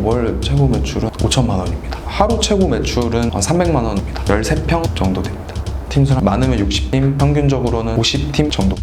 월 최고 매출은 5천만 원입니다. 하루 최고 매출은 한 300만 원입니다. 13평 정도 됩니다. 팀 수는 많으면 60팀, 평균적으로는 50팀 정도.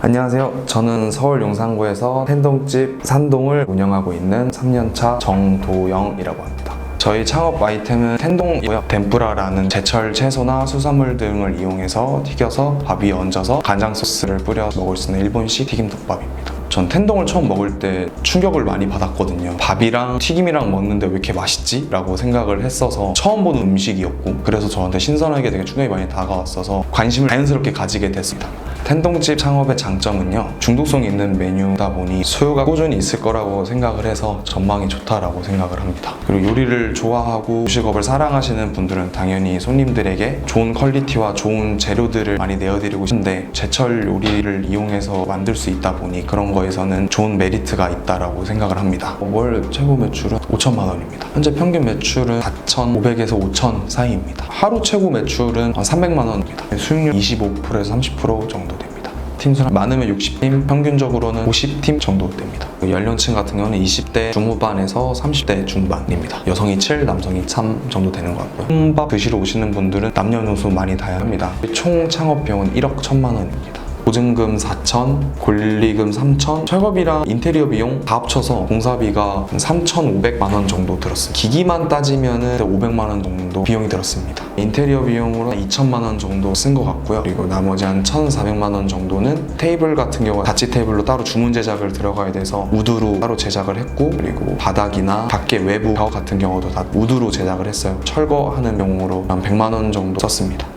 안녕하세요. 저는 서울 용산구에서 텐동집 산동을 운영하고 있는 3년차 정도영이라고 합니다. 저희 창업 아이템은 텐동이고요. 덴뿌라라는 제철 채소나 수산물 등을 이용해서 튀겨서 밥 위에 얹어서 간장 소스를 뿌려 먹을 수 있는 일본식 튀김덮밥입니다. 전 텐동을 처음 먹을 때 충격을 많이 받았거든요. 밥이랑 튀김이랑 먹는데 왜 이렇게 맛있지? 라고 생각을 했어서 처음 보는 음식이었고, 그래서 저한테 신선하게 되게 충격이 많이 다가왔어서 관심을 자연스럽게 가지게 됐습니다. 텐동집 창업의 장점은요, 중독성이 있는 메뉴다 보니 수요가 꾸준히 있을 거라고 생각을 해서 전망이 좋다라고 생각을 합니다. 그리고 요리를 좋아하고 요식업을 사랑하시는 분들은 당연히 손님들에게 좋은 퀄리티와 좋은 재료들을 많이 내어드리고 싶은데, 제철 요리를 이용해서 만들 수 있다 보니 그런 거에서는 좋은 메리트가 있다라고 생각을 합니다. 월 최고 매출은 5천만 원입니다. 현재 평균 매출은 4,500에서 5천 사이입니다. 하루 최고 매출은 300만 원입니다. 수익률 25%에서 30% 정도 됩니다. 팀 수는 많으면 60팀, 평균적으로는 50팀 정도 됩니다. 연령층 같은 경우는 20대 중후반에서 30대 중반입니다. 여성이 7, 남성이 3 정도 되는 것 같고요. 혼밥 드시러 오시는 분들은 남녀노소 많이 다양합니다. 총 창업 비용은 1억 1천만 원입니다. 보증금 4천, 권리금 3천, 철거비랑 인테리어 비용 다 합쳐서 공사비가 3,500만 원 정도 들었습니다. 기기만 따지면 500만 원 정도 비용이 들었습니다. 인테리어 비용으로 2천만 원 정도 쓴 것 같고요. 그리고 나머지 한 1,400만 원 정도는 테이블 같은 경우 자취 테이블로 따로 주문 제작을 들어가야 돼서 우드로 따로 제작을 했고, 그리고 바닥이나 밖에 외부 벽 같은 경우도 다 우드로 제작을 했어요. 철거하는 비용으로 한 100만 원 정도 썼습니다.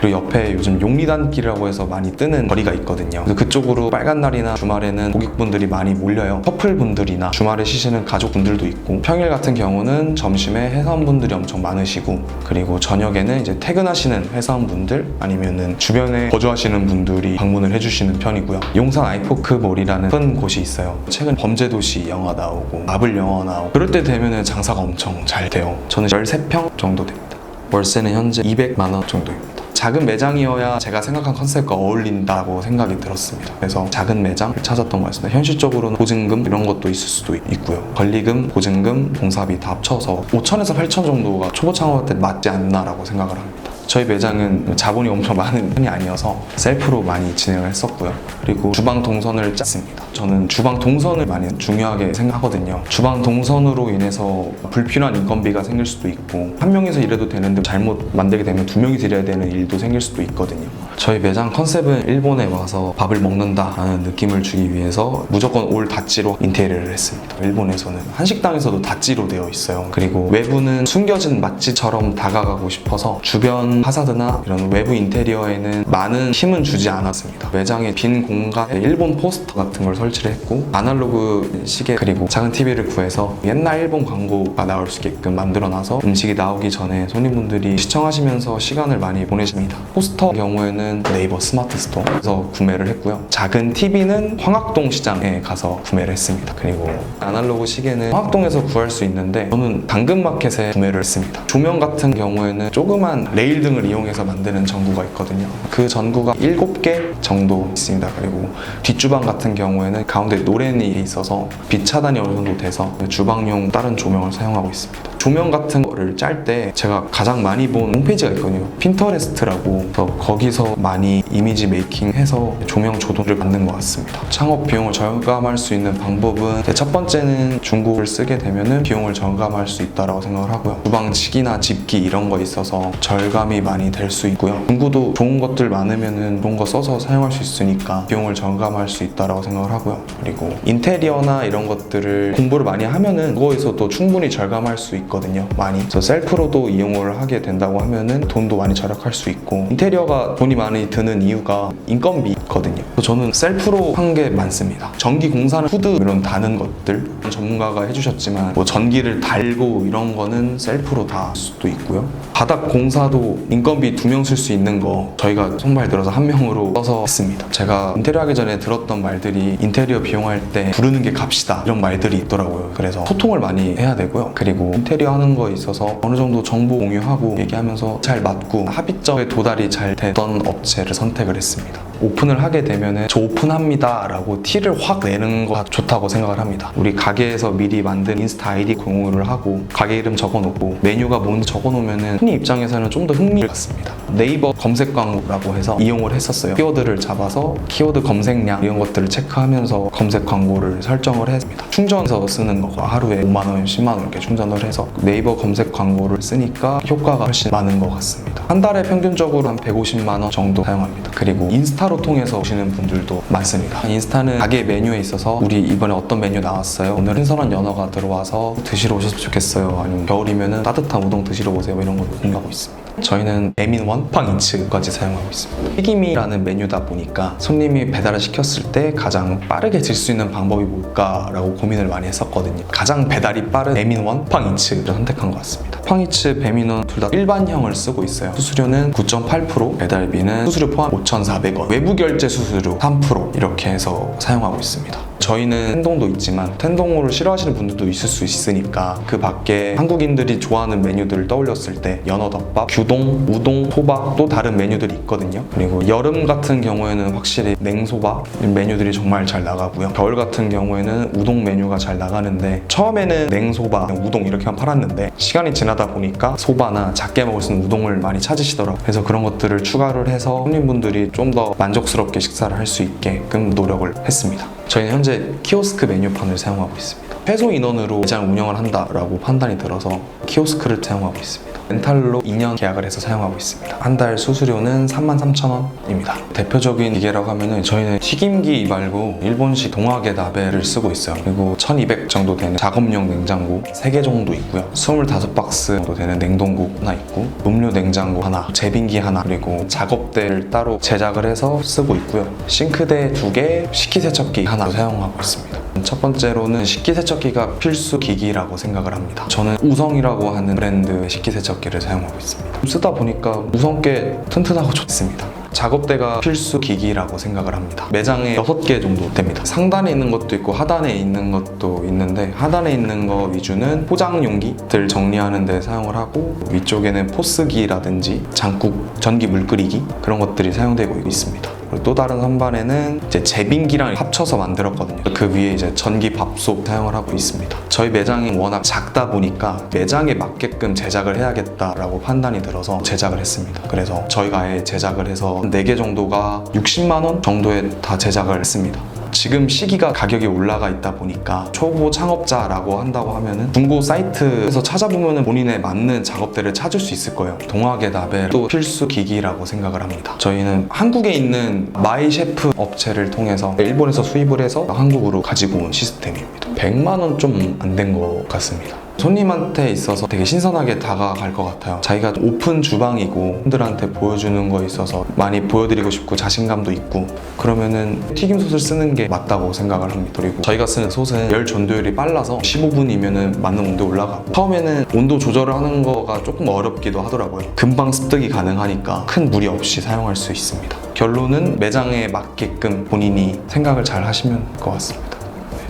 그리고 옆에 요즘 용리단길이라고 해서 많이 뜨는 거리가 있거든요. 그쪽으로 빨간 날이나 주말에는 고객분들이 많이 몰려요. 커플분들이나 주말에 쉬시는 가족분들도 있고, 평일 같은 경우는 점심에 회사원분들이 엄청 많으시고, 그리고 저녁에는 이제 퇴근하시는 회사원분들 아니면은 주변에 거주하시는 분들이 방문을 해주시는 편이고요. 용산 아이포크몰이라는 큰 곳이 있어요. 최근 범죄도시 영화 나오고 마블 영화 나오고 그럴 때 되면은 장사가 엄청 잘 돼요. 저는 13평 정도 됩니다. 월세는 현재 200만 원 정도입니다. 작은 매장이어야 제가 생각한 컨셉과 어울린다고 생각이 들었습니다. 그래서 작은 매장을 찾았던 것 같습니다. 현실적으로는 보증금 이런 것도 있을 수도 있고요. 권리금, 보증금, 공사비 다 합쳐서 5천에서 8천 정도가 초보 창업 때 맞지 않나라고 생각을 합니다. 저희 매장은 자본이 엄청 많은 편이 아니어서 셀프로 많이 진행을 했었고요. 그리고 주방 동선을 짰습니다. 저는 주방 동선을 많이 중요하게 생각하거든요. 주방 동선으로 인해서 불필요한 인건비가 생길 수도 있고, 한 명이서 일해도 되는데 잘못 만들게 되면 두 명이서 일해야 되는 일도 생길 수도 있거든요. 저희 매장 컨셉은 일본에 와서 밥을 먹는다라는 느낌을 주기 위해서 무조건 올 다찌로 인테리어를 했습니다. 일본에서는 한식당에서도 다찌로 되어 있어요. 그리고 외부는 숨겨진 맛집처럼 다가가고 싶어서 주변 파사드나 이런 외부 인테리어에는 많은 힘은 주지 않았습니다. 매장에 빈 공간에 일본 포스터 같은 걸 설치를 했고, 아날로그 시계 그리고 작은 TV를 구해서 옛날 일본 광고가 나올 수 있게끔 만들어놔서 음식이 나오기 전에 손님분들이 시청하시면서 시간을 많이 보내십니다. 포스터 경우에는 네이버 스마트 스토어에서 구매를 했고요. 작은 TV는 황학동 시장에 가서 구매를 했습니다. 그리고 아날로그 시계는 황학동에서 구할 수 있는데 저는 당근마켓에 구매를 했습니다. 조명 같은 경우에는 조그만 레일 등을 이용해서 만드는 전구가 있거든요. 그 전구가 7개 정도 있습니다. 그리고 뒷주방 같은 경우에는 가운데 노렌이 있어서 빛 차단이 어느 정도 돼서 주방용 다른 조명을 사용하고 있습니다. 조명 같은 거를 짤 때 제가 가장 많이 본 홈페이지가 있거든요. 핀터레스트라고. 그래서 거기서 많이 이미지 메이킹해서 조명 조도를 받는 것 같습니다. 창업 비용을 절감할 수 있는 방법은 첫 번째는 중고를 쓰게 되면 비용을 절감할 수 있다고 생각을 하고요. 주방치기나 집기 이런 거 있어서 절감이 많이 될 수 있고요. 중고도 좋은 것들 많으면 좋은 거 써서 사용할 수 있으니까 비용을 절감할 수 있다고 생각을 하고요. 그리고 인테리어나 이런 것들을 공부를 많이 하면은 그거에서도 충분히 절감할 수 있거든요. 많이. 그래서 셀프로도 이용을 하게 된다고 하면은 돈도 많이 절약할 수 있고, 인테리어가 돈이 많이 드는 이유가 인건비거든요. 저는 셀프로 한 게 많습니다. 전기 공사는 후드 이런 다는 것들 전문가가 해주셨지만, 뭐 전기를 달고 이런 거는 셀프로 다 할 수도 있고요. 바닥 공사도 인건비 2명 쓸 수 있는 거 저희가 손발 들어서 1명으로 써서 했습니다. 제가 인테리어 하기 전에 들었던 말들이 인테리어 비용할 때 부르는 게 값이다 이런 말들이 있더라고요. 그래서 소통을 많이 해야 되고요. 그리고 인테리어 하는 거에 있어서 어느 정도 정보 공유하고 얘기하면서 잘 맞고 합의점에 도달이 잘 됐던 업체를 선택을 했습니다. 오픈을 하게 되면은 저 오픈합니다 라고 티를 확 내는 거 좋다고 생각을 합니다. 우리 가게에서 미리 만든 인스타 아이디 공유를 하고 가게 이름 적어놓고 메뉴가 뭔지 적어놓으면은 손님 입장에서는 좀 더 흥미를 갖습니다. 네이버 검색 광고라고 해서 이용을 했었어요. 키워드를 잡아서 키워드 검색량 이런 것들을 체크하면서 검색 광고를 설정을 했습니다. 충전해서 쓰는 거가 하루에 5만원, 10만원 이렇게 충전을 해서 네이버 검색 광고를 쓰니까 효과가 훨씬 많은 것 같습니다. 한 달에 평균적으로 한 150만원 정도 사용합니다. 그리고 인스타로 통해서 오시는 분들도 많습니다. 인스타는 가게 메뉴에 있어서 우리 이번에 어떤 메뉴 나왔어요, 오늘 신선한 연어가 들어와서 드시러 오셨으면 좋겠어요, 아니면 겨울이면 따뜻한 우동 드시러 오세요, 이런 걸 공유하고 있습니다. 저희는 배민원, 팡이츠까지 사용하고 있습니다. 튀김이라는 메뉴다 보니까 손님이 배달을 시켰을 때 가장 빠르게 질 수 있는 방법이 뭘까라고 고민을 많이 했었거든요. 가장 배달이 빠른 배민원, 팡이츠를 선택한 것 같습니다. 팡이츠, 배민원 둘 다 일반형을 쓰고 있어요. 수수료는 9.8%, 배달비는 수수료 포함 5,400원, 외부 결제 수수료 3% 이렇게 해서 사용하고 있습니다. 저희는 텐동도 있지만 텐동을 싫어하시는 분들도 있을 수 있으니까 그 밖에 한국인들이 좋아하는 메뉴들을 떠올렸을 때 연어덮밥, 규동, 우동, 소바 또 다른 메뉴들이 있거든요. 그리고 여름 같은 경우에는 확실히 냉소바 메뉴들이 정말 잘 나가고요. 겨울 같은 경우에는 우동 메뉴가 잘 나가는데 처음에는 냉소바, 우동 이렇게만 팔았는데 시간이 지나다 보니까 소바나 작게 먹을 수 있는 우동을 많이 찾으시더라고요. 그래서 그런 것들을 추가를 해서 손님분들이 좀 더 만족스럽게 식사를 할 수 있게끔 노력을 했습니다. 저희는 현재 키오스크 메뉴판을 사용하고 있습니다. 최소 인원으로 매장을 운영을 한다라고 판단이 들어서 키오스크를 사용하고 있습니다. 렌탈로 2년 계약을 해서 사용하고 있습니다. 한 달 수수료는 33,000원입니다. 대표적인 기계라고 하면은 저희는 튀김기 말고 일본식 동화계 나베를 쓰고 있어요. 그리고 1200 정도 되는 작업용 냉장고 3개 정도 있고요. 25박스 정도 되는 냉동국 하나 있고 음료 냉장고 하나, 제빙기 하나, 그리고 작업대를 따로 제작을 해서 쓰고 있고요. 싱크대 2개, 식기세척기 하나 사용하고 있습니다. 첫 번째로는 식기세척기가 필수 기기라고 생각을 합니다. 저는 우성이라고 하는 브랜드의 식기세척기를 사용하고 있습니다. 쓰다 보니까 우성 꽤 튼튼하고 좋습니다. 작업대가 필수 기기라고 생각을 합니다. 매장에 6개 정도 됩니다. 상단에 있는 것도 있고 하단에 있는 것도 있는데 하단에 있는 거 위주는 포장 용기들 정리하는 데 사용을 하고 위쪽에는 포스기라든지 장국, 전기 물 끓이기 그런 것들이 사용되고 있습니다. 그리고 또 다른 선반에는 이제 제빙기랑 합쳐서 만들었거든요. 그 위에 이제 전기 밥솥 사용을 하고 있습니다. 저희 매장이 워낙 작다 보니까 매장에 맞게끔 제작을 해야겠다라고 판단이 들어서 제작을 했습니다. 그래서 저희가 아예 제작을 해서 4개 정도가 60만 원 정도에 다 제작을 했습니다. 지금 시기가 가격이 올라가 있다 보니까 초보 창업자라고 한다고 하면은 중고 사이트에서 찾아보면은 본인에 맞는 작업대를 찾을 수 있을 거예요. 동화계 나베도 필수 기기라고 생각을 합니다. 저희는 한국에 있는 마이 셰프 업체를 통해서 일본에서 수입을 해서 한국으로 가지고 온 시스템입니다. 100만 원 좀 안 된 것 같습니다. 손님한테 있어서 되게 신선하게 다가갈 것 같아요. 자기가 오픈 주방이고 분들한테 보여주는 거에 있어서 많이 보여드리고 싶고 자신감도 있고 그러면은 튀김솥을 쓰는 게 맞다고 생각을 합니다. 그리고 저희가 쓰는 솥은 열 전도율이 빨라서 15분이면은 맞는 온도에 올라가고 처음에는 온도 조절을 하는 거가 조금 어렵기도 하더라고요. 금방 습득이 가능하니까 큰 무리 없이 사용할 수 있습니다. 결론은 매장에 맞게끔 본인이 생각을 잘 하시면 될 것 같습니다.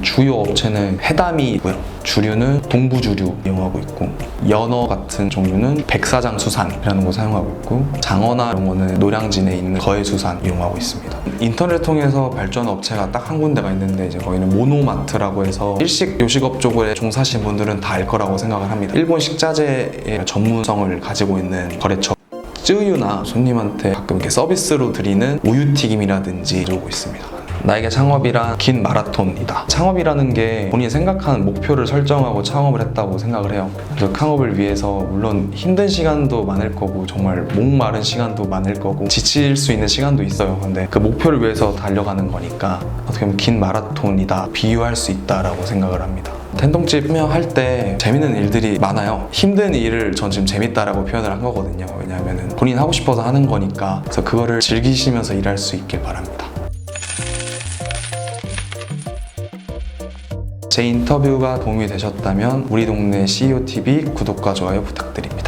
주요 업체는 해담이고요. 주류는 동부주류 이용하고 있고 연어 같은 종류는 백사장수산이라는 거 사용하고 있고 장어나 이런 거는 노량진에 있는 거해수산 이용하고 있습니다. 인터넷 통해서 발전 업체가 딱 한 군데가 있는데 이제 거기는 모노마트라고 해서 일식 요식업 쪽에 종사하신 분들은 다 알 거라고 생각을 합니다. 일본 식자재의 전문성을 가지고 있는 거래처. 쯔유나 손님한테 가끔 이렇게 서비스로 드리는 우유튀김이라든지 이러고 있습니다. 나에게 창업이란 긴 마라톤이다. 창업이라는 게 본인이 생각하는 목표를 설정하고 창업을 했다고 생각을 해요. 그래서 창업을 위해서 물론 힘든 시간도 많을 거고 정말 목마른 시간도 많을 거고 지칠 수 있는 시간도 있어요. 근데 그 목표를 위해서 달려가는 거니까 어떻게 보면 긴 마라톤이다 비유할 수 있다라고 생각을 합니다. 텐동집 운영할 때 재밌는 일들이 많아요. 힘든 일을 전 지금 재밌다라고 표현을 한 거거든요. 왜냐하면 본인 하고 싶어서 하는 거니까. 그래서 그거를 즐기시면서 일할 수 있길 바랍니다. 제 인터뷰가 도움이 되셨다면 우리 동네 CEOTV 구독과 좋아요 부탁드립니다.